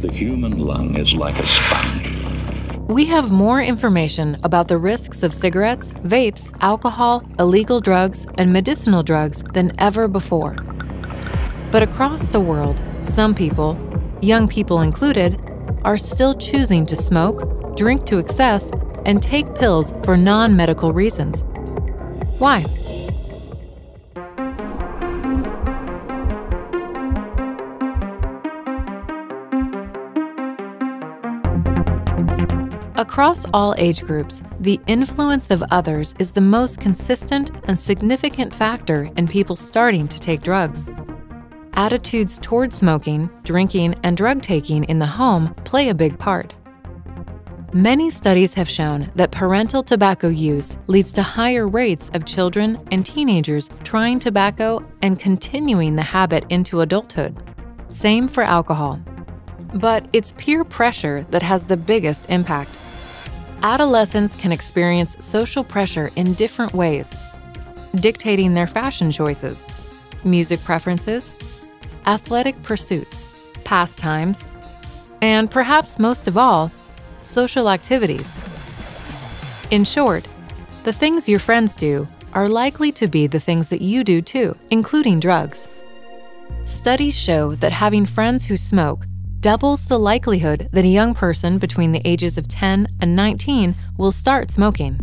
The human lung is like a sponge. We have more information about the risks of cigarettes, vapes, alcohol, illegal drugs, and medicinal drugs than ever before. But across the world, some people, young people included, are still choosing to smoke, drink to excess, and take pills for non-medical reasons. Why? Across all age groups, the influence of others is the most consistent and significant factor in people starting to take drugs. Attitudes toward smoking, drinking, and drug taking in the home play a big part. Many studies have shown that parental tobacco use leads to higher rates of children and teenagers trying tobacco and continuing the habit into adulthood. Same for alcohol. But it's peer pressure that has the biggest impact. Adolescents can experience social pressure in different ways, dictating their fashion choices, music preferences, athletic pursuits, pastimes, and perhaps most of all, social activities. In short, the things your friends do are likely to be the things that you do too, including drugs. Studies show that having friends who smoke doubles the likelihood that a young person between the ages of 10 and 19 will start smoking.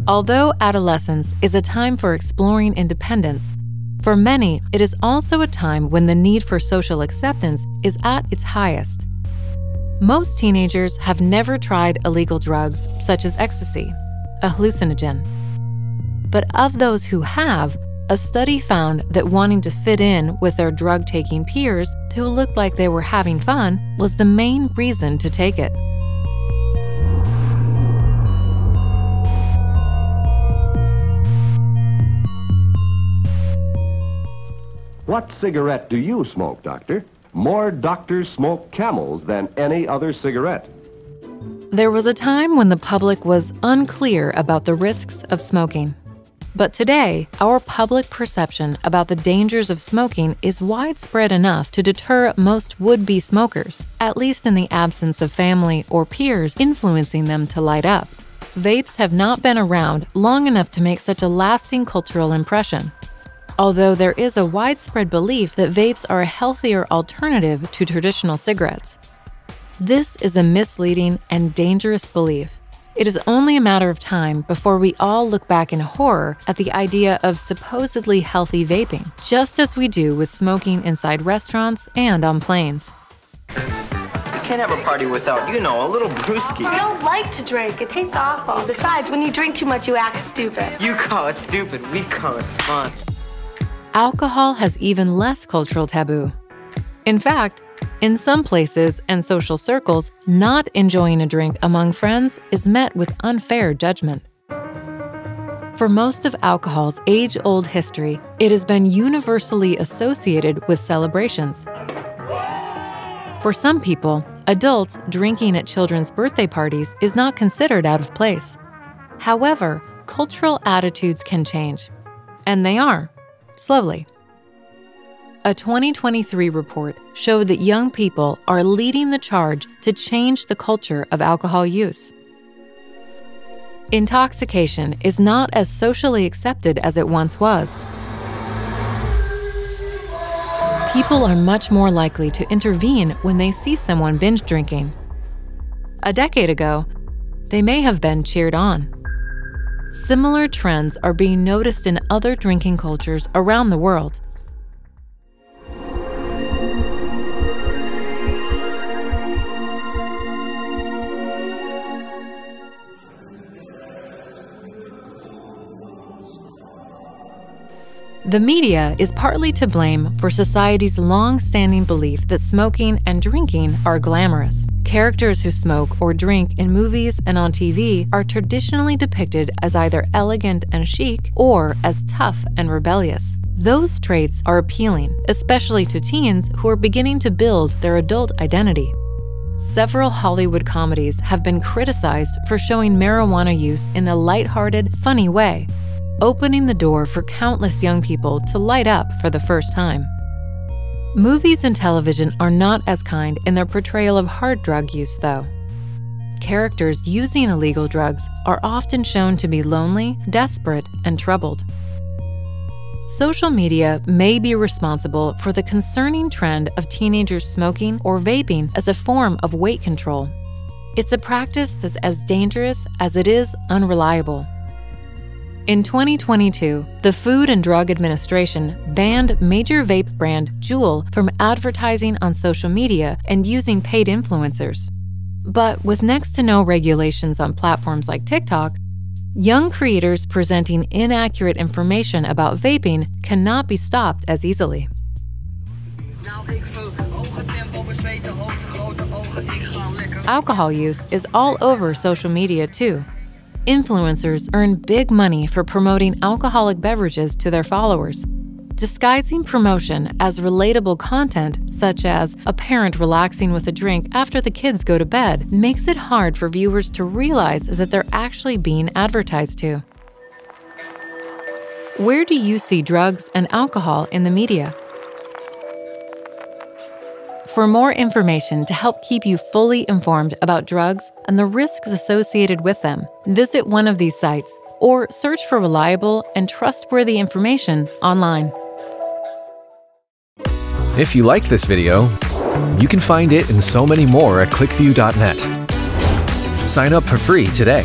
Although adolescence is a time for exploring independence, for many it is also a time when the need for social acceptance is at its highest. Most teenagers have never tried illegal drugs such as ecstasy, a hallucinogen. But of those who have, a study found that wanting to fit in with their drug-taking peers who looked like they were having fun was the main reason to take it. What cigarette do you smoke, Doctor? More doctors smoke Camels than any other cigarette. There was a time when the public was unclear about the risks of smoking. But today, our public perception about the dangers of smoking is widespread enough to deter most would-be smokers, at least in the absence of family or peers influencing them to light up. Vapes have not been around long enough to make such a lasting cultural impression. Although there is a widespread belief that vapes are a healthier alternative to traditional cigarettes. This is a misleading and dangerous belief. It is only a matter of time before we all look back in horror at the idea of supposedly healthy vaping, just as we do with smoking inside restaurants and on planes. Can't have a party without, you know, a little brewski. I don't like to drink. It tastes awful. Besides, when you drink too much, you act stupid. You call it stupid, we call it fun. Alcohol has even less cultural taboo. In fact, in some places and social circles, not enjoying a drink among friends is met with unfair judgment. For most of alcohol's age-old history, it has been universally associated with celebrations. For some people, adults drinking at children's birthday parties is not considered out of place. However, cultural attitudes can change, and they are, slowly. A 2023 report showed that young people are leading the charge to change the culture of alcohol use. Intoxication is not as socially accepted as it once was. People are much more likely to intervene when they see someone binge drinking. A decade ago, they may have been cheered on. Similar trends are being noticed in other drinking cultures around the world. The media is partly to blame for society's long-standing belief that smoking and drinking are glamorous. Characters who smoke or drink in movies and on TV are traditionally depicted as either elegant and chic or as tough and rebellious. Those traits are appealing, especially to teens who are beginning to build their adult identity. Several Hollywood comedies have been criticized for showing marijuana use in a lighthearted, funny way, opening the door for countless young people to light up for the first time. Movies and television are not as kind in their portrayal of hard drug use, though. Characters using illegal drugs are often shown to be lonely, desperate, and troubled. Social media may be responsible for the concerning trend of teenagers smoking or vaping as a form of weight control. It's a practice that's as dangerous as it is unreliable. In 2022, the Food and Drug Administration banned major vape brand Juul from advertising on social media and using paid influencers. But with next to no regulations on platforms like TikTok, young creators presenting inaccurate information about vaping cannot be stopped as easily. Alcohol use is all over social media too. Influencers earn big money for promoting alcoholic beverages to their followers. Disguising promotion as relatable content, such as a parent relaxing with a drink after the kids go to bed, makes it hard for viewers to realize that they're actually being advertised to. Where do you see drugs and alcohol in the media? For more information to help keep you fully informed about drugs and the risks associated with them, visit one of these sites or search for reliable and trustworthy information online. If you liked this video, you can find it and so many more at ClickView.net. Sign up for free today.